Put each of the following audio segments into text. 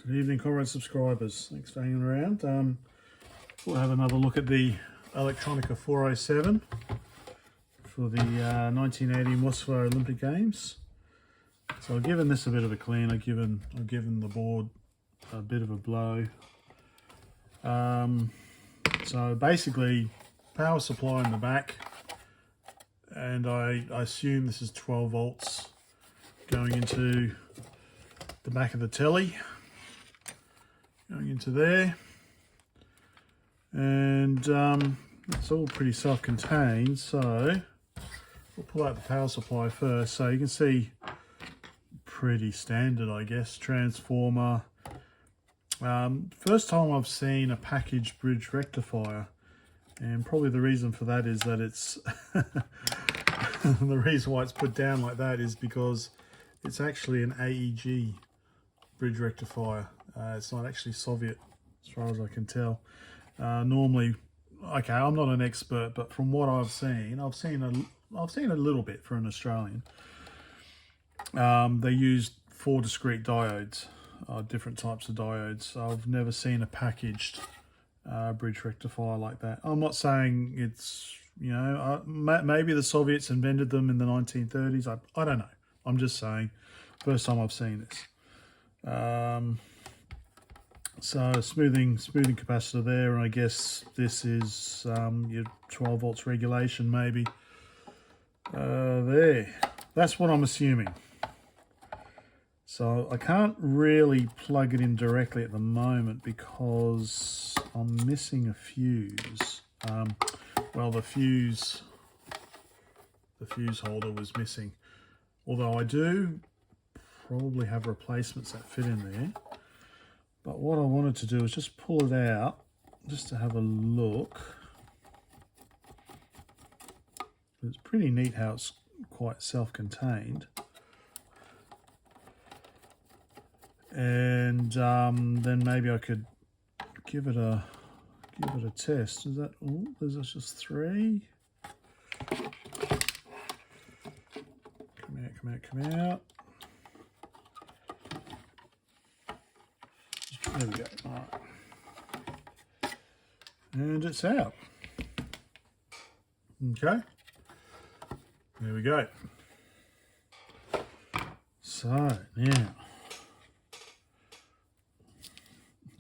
Good evening, comrade subscribers. Thanks for hanging around. We'll have another look at the Elektronika 407 for the 1980 Moscow Olympic Games. So I've given this a bit of a clean. I've given the board a bit of a blow. So basically, power supply in the back, and I assume this is 12 volts going into the back of the telly. Going into there, and it's all pretty self-contained, so we'll pull out the power supply first. So you can see pretty standard, I guess, transformer. First time I've seen a packaged bridge rectifier, and probably the reason for that is that it's the reason why it's put down like that is because it's actually an AEG bridge rectifier. It's not actually Soviet, as far as I can tell. Normally, okay, I'm not an expert, but from what I've seen a little bit for an Australian. They used 4 discrete diodes, different types of diodes. I've never seen a packaged bridge rectifier like that. I'm not saying it's, you know, maybe the Soviets invented them in the 1930s. I don't know. I'm just saying, first time I've seen this. So smoothing capacitor there, and I guess this is your 12 volts regulation maybe. There, that's what I'm assuming. So I can't really plug it in directly at the moment because I'm missing a fuse. Well, the fuse holder was missing, although I do probably have replacements that fit in there. But what I wanted to do is just pull it out, just to have a look. It's pretty neat how it's quite self-contained. And then maybe I could give it a test. Is that all? There's just 3. Come out. There we go. All right. And it's out. Okay. There we go. So now,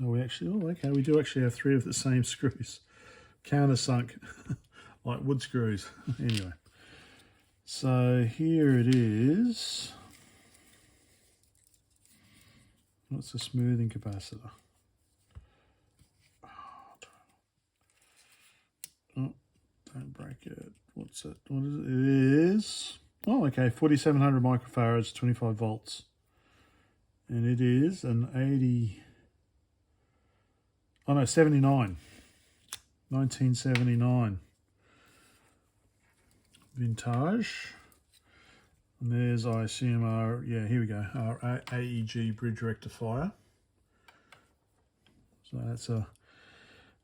okay, we do actually have 3 of the same screws, countersunk, like wood screws. Anyway, so here it is. What's the smoothing capacitor? Oh, don't break it. What's it? What is it? It is, oh, okay, 4700 microfarads, 25 volts. And it is an 79. 1979. Vintage. And there's, I assume, our, yeah, here we go, our AEG bridge rectifier. So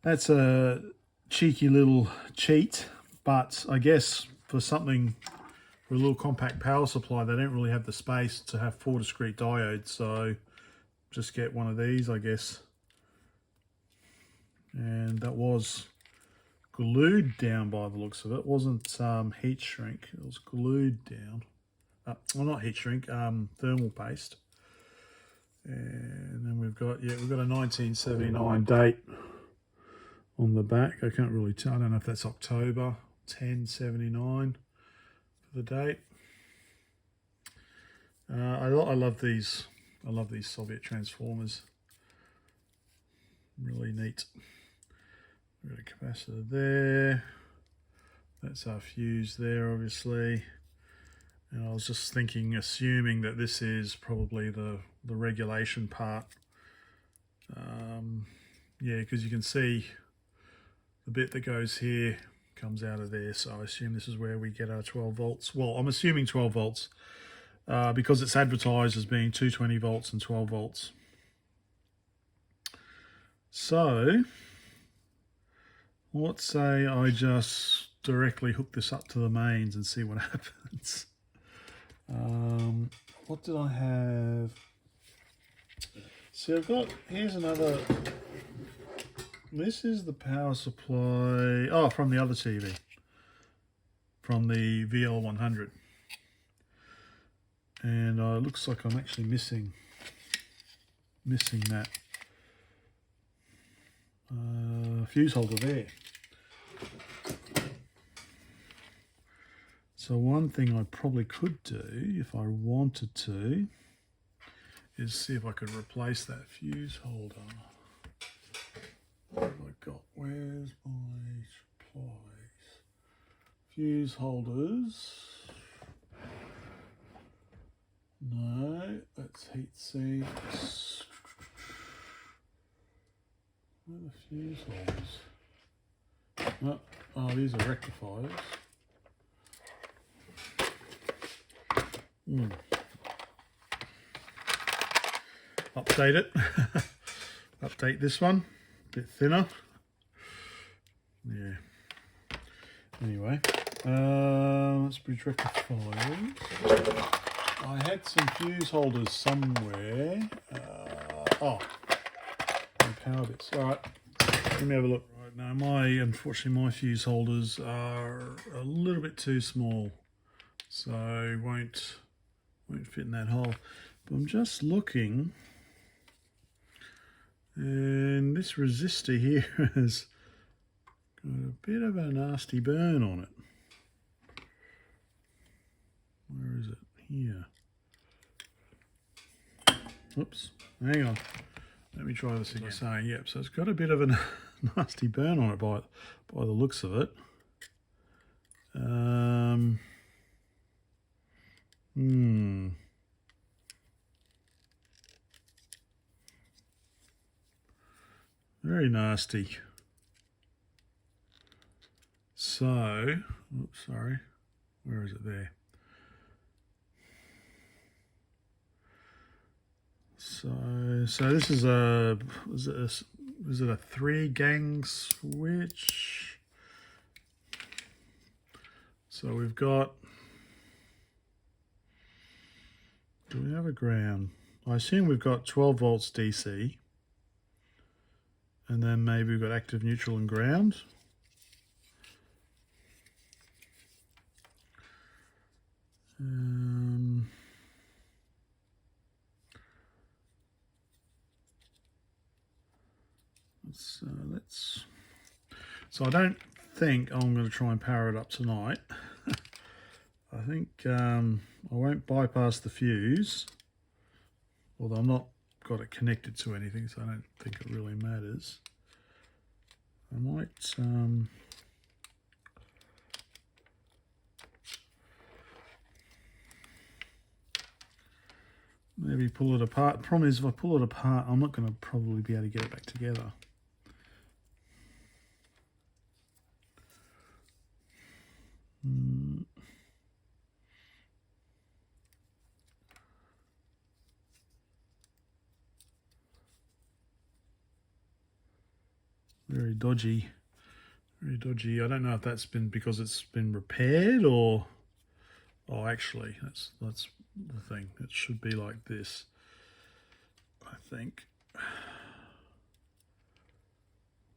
that's a cheeky little cheat, but I guess for a little compact power supply, they don't really have the space to have 4 discrete diodes, so just get one of these, I guess. And that was glued down by the looks of it. It wasn't heat shrink, it was glued down. Well, not heat shrink, thermal paste. And then we've got a 1979 date on the back. I can't really tell. I don't know if that's October 1079 for the date. I love these. I love these Soviet transformers. Really neat. We've got a capacitor there. That's our fuse there, obviously. And I was just thinking, assuming that this is probably the regulation part. Yeah, because you can see the bit that goes here comes out of there. So I assume this is where we get our 12 volts. Well, I'm assuming 12 volts because it's advertised as being 220 volts and 12 volts. So let's say I just directly hook this up to the mains and see what happens. What did I have? So I've got, here's another, this is the power supply, oh, from the other TV, from the VL100. And it looks like I'm actually missing that fuse holder there. So one thing I probably could do if I wanted to is see if I could replace that fuse holder. What have I got? Where's my supplies? Fuse holders. No, that's heat sinks. Where are the fuse holders? Oh, these are rectifiers. Update it. Update this one. A bit thinner. Yeah. Anyway, let's bridge rectifiers. I had some fuse holders somewhere. Oh, power bits. All right, let me have a look. Right now, unfortunately my fuse holders are a little bit too small, so won't fit in that hole. But I'm just looking, and this resistor here has got a bit of a nasty burn on it. Where is it? Here. Oops, hang on. Let me try this again. Saying, yep, so it's got a bit of a nasty burn on it by the looks of it. Very nasty. So, oops, sorry. Where is it there? So this is is it a 3-gang switch? So we've got, do we have a ground? I assume we've got 12 volts DC, and then maybe we've got active, neutral and ground. So I don't think I'm going to try and power it up tonight. I think I won't bypass the fuse, although I'm not got it connected to anything, so I don't think it really matters. I might maybe pull it apart. The problem is if I pull it apart, I'm not going to probably be able to get it back together. Very dodgy, very dodgy. I don't know if that's been because it's been repaired or, oh, actually, that's the thing. It should be like this, I think.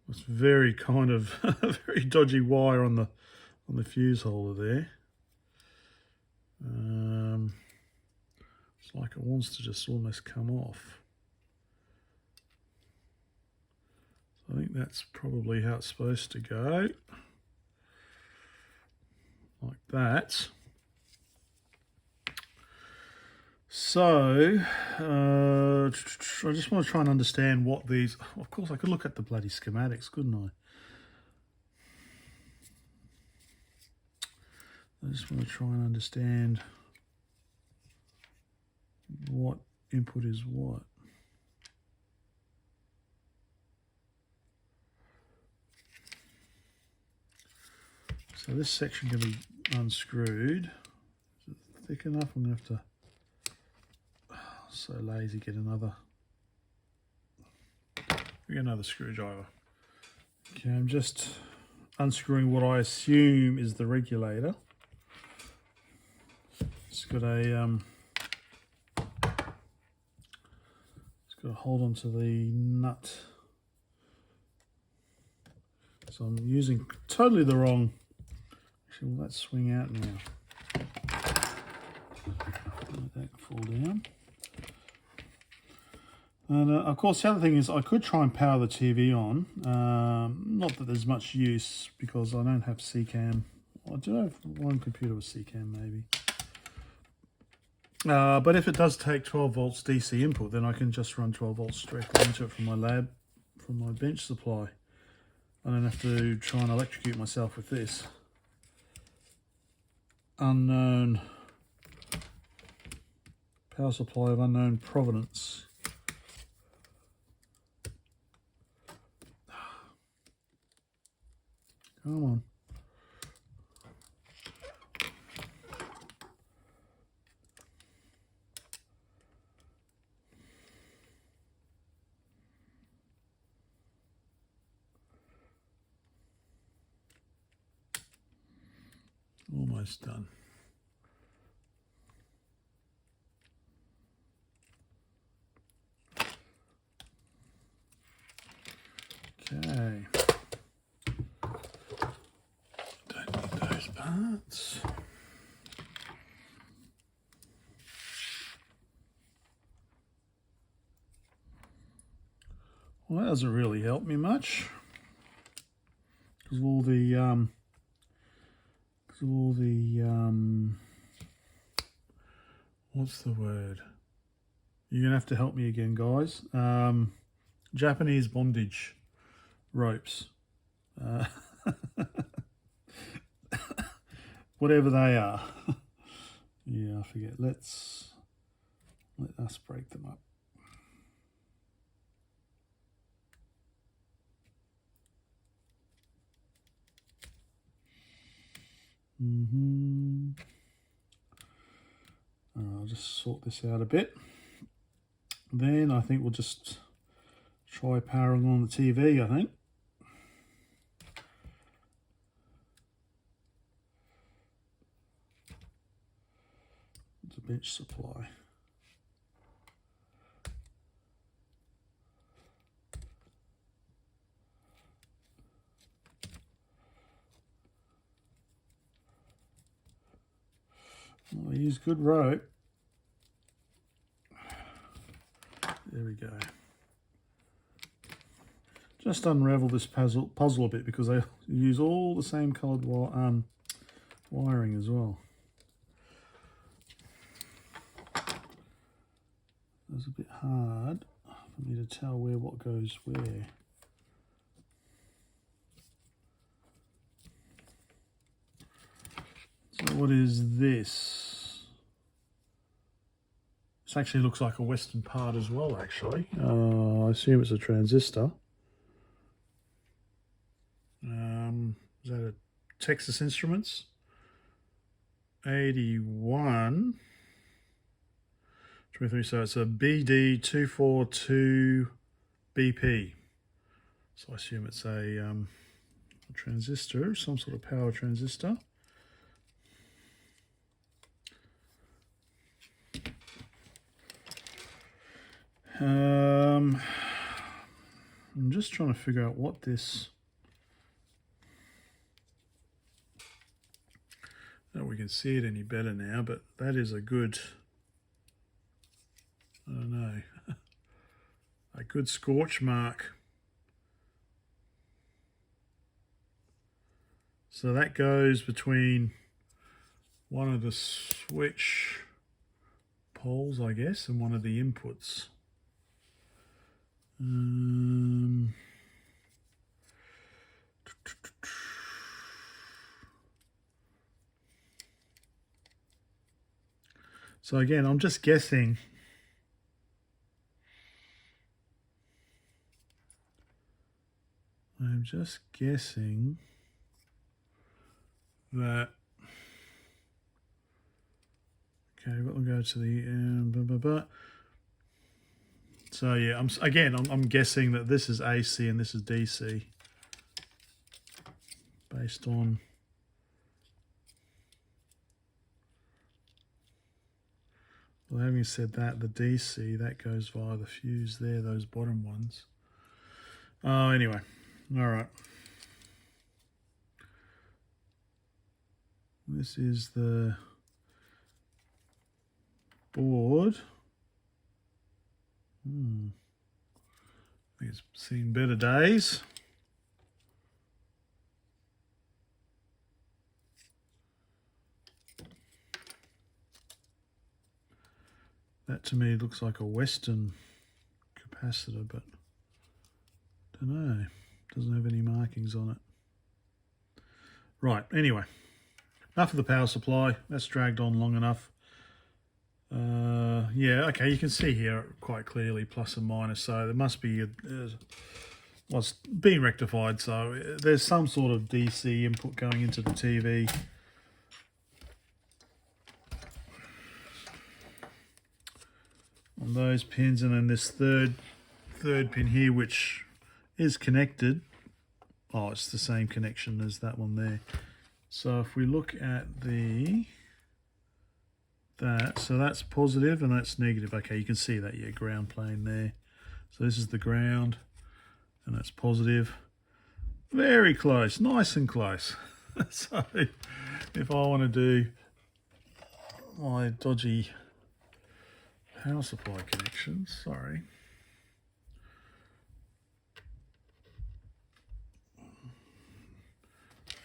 It's very kind of very dodgy wire on the fuse holder there. It's like it wants to just almost come off. I think that's probably how it's supposed to go, like that. So I just want to try and understand what these, of course I could look at the bloody schematics, couldn't I? I just want to try and understand what input is what. So this section can be unscrewed. Is it thick enough? I'm going to have to, so lazy, get another screwdriver. Okay, I'm just unscrewing what I assume is the regulator. It's got got to hold on to the nut. So I'm using totally the wrong. Actually, will that swing out now? Let that fall down. And of course, the other thing is I could try and power the TV on. Not that there's much use because I don't have CCAM. I do have one computer with CCAM maybe. But if it does take 12 volts DC input, then I can just run 12 volts directly into it from my lab, from my bench supply. I don't have to try and electrocute myself with this. Unknown power supply of unknown provenance. Come on. Almost done. Okay. Don't need those parts. Well, that doesn't really help me much because all the what's the word? You're gonna have to help me again, guys. Japanese bondage ropes, whatever they are. Yeah, I forget. Let us break them up. I'll just sort this out a bit. Then I think we'll just try powering on the TV, I think. It's a bench supply. Well, I use good rope. There we go. Just unravel this puzzle a bit because I use all the same coloured wiring as well. It's a bit hard for me to tell what goes where. So what is this? This actually looks like a Western part as well, actually. I assume it's a transistor. Is that a Texas Instruments? 81. 23, so it's a BD242BP. So I assume it's a transistor, some sort of power transistor. I'm just trying to figure out what this. I don't know if we can see it any better now, but that is a good, I don't know, a good scorch mark. So that goes between one of the switch poles, I guess, and one of the inputs. So again, I'm just guessing. I'm just guessing that. Okay, we'll go to the So yeah, I'm guessing that this is AC and this is DC, based on the So having said that, the DC, that goes via the fuse there, those bottom ones. Oh, anyway, all right. This is the board. I think it's seen better days. That to me looks like a Western capacitor, but I don't know. Doesn't have any markings on it. Right, anyway, enough of the power supply. That's dragged on long enough. Yeah, okay, you can see here quite clearly plus and minus, so there must be well, it's being rectified, so there's some sort of DC input going into the TV. On those pins, and then this third pin here, which is connected. Oh, it's the same connection as that one there. So if we look at so that's positive and that's negative. Okay, you can see that, yeah, ground plane there. So this is the ground and that's positive. Very close, nice and close. So if I want to do my dodgy power supply connections, sorry.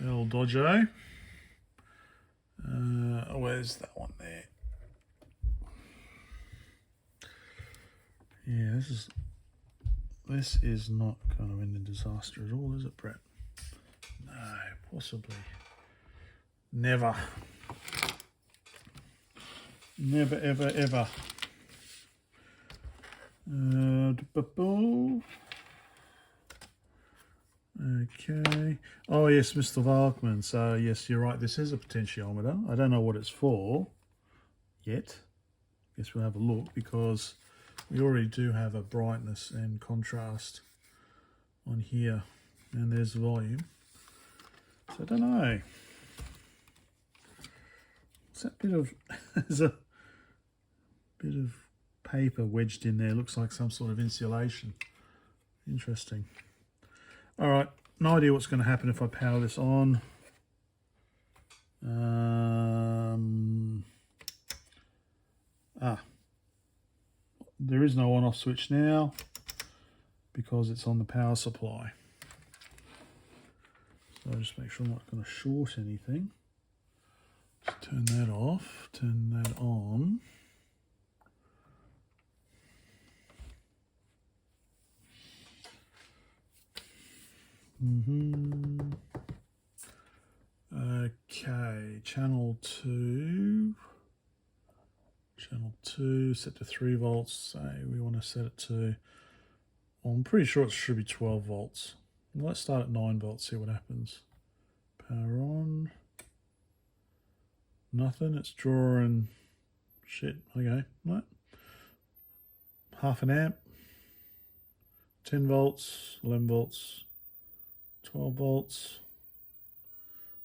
El Dojo. Where's that one there? Yeah, this is not going to end in disaster at all, is it, Brett? No, possibly. Never. Never, ever, ever. Okay. Oh, yes, Mr. Valkman. So, yes, you're right. This is a potentiometer. I don't know what it's for yet. Guess we'll have a look because we already do have a brightness and contrast on here. And there's the volume. So, I don't know. What's that bit of... There's a bit of paper wedged in there. Looks like some sort of insulation. Interesting. All right, no idea what's going to happen if I power this on. There is no on-off switch now because it's on the power supply. So I'll just make sure I'm not going to short anything. Just turn that off, turn that on. Okay, channel 2, set to 3 volts. Say we want to set it to, well, I'm pretty sure it should be 12 volts. Let's start at 9 volts, see what happens. Power on. Nothing, it's drawing shit. Okay, what? Half an amp, 10 volts, 11 volts, 12 volts,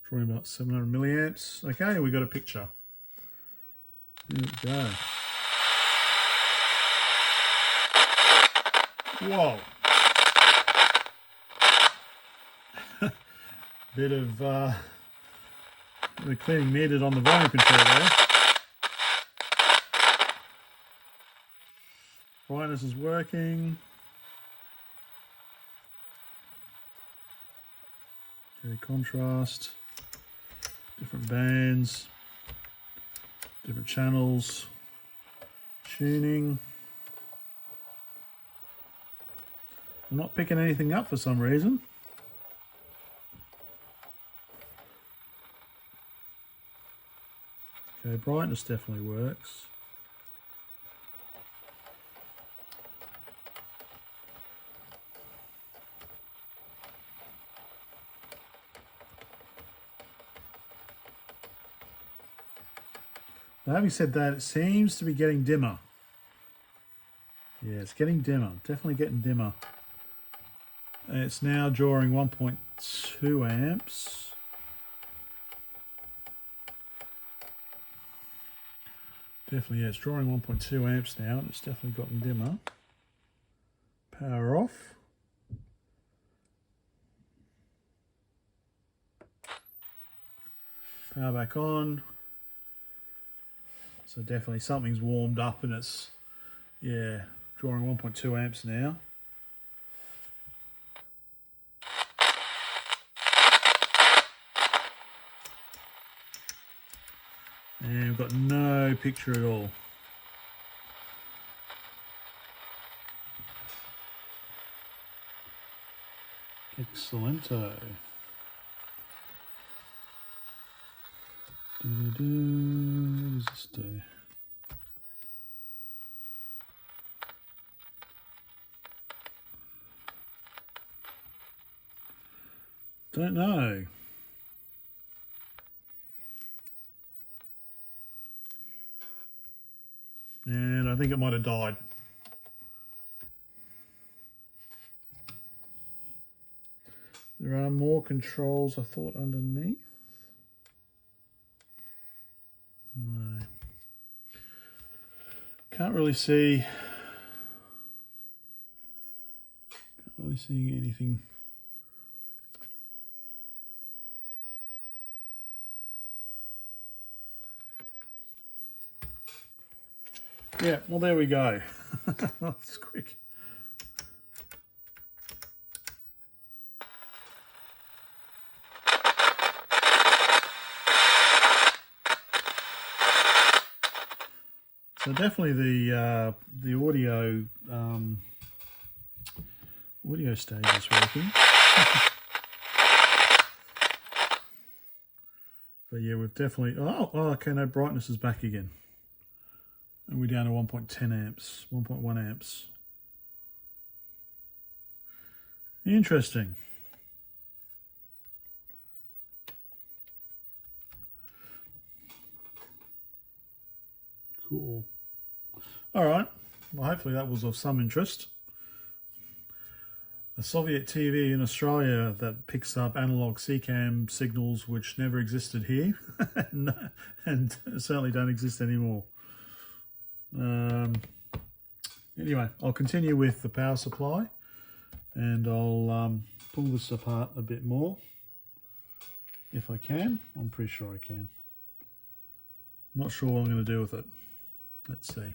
drawing about 700 milliamps. Okay, we got a picture. Here we go. Whoa. Bit of the cleaning needed on the volume control there. Brightness is working. Okay, contrast, different bands, different channels, tuning. I'm not picking anything up for some reason. Okay, brightness definitely works. Now, having said that, it seems to be getting dimmer. Yeah, it's getting dimmer, definitely getting dimmer. And it's now drawing 1.2 amps. Definitely, yeah, it's drawing 1.2 amps now, and it's definitely gotten dimmer. Power off. Power back on. So definitely something's warmed up and it's, yeah, drawing 1.2 amps now. And we've got no picture at all. Excellento. What does this do? Don't know. And I think it might have died. There are more controls, I thought, underneath. No. Can't really see. Can't really see anything. Yeah, well, there we go. That's quick. So definitely the audio stage is working. But yeah, we've definitely, oh, okay, no, brightness is back again. And we're down to 1.10 amps, 1.1 amps. Interesting. Cool. All right, well, hopefully that was of some interest. A Soviet TV in Australia that picks up analog CCAM signals which never existed here and certainly don't exist anymore. Anyway, I'll continue with the power supply and I'll pull this apart a bit more if I can. I'm pretty sure I can. Not sure what I'm going to do with it. Let's see.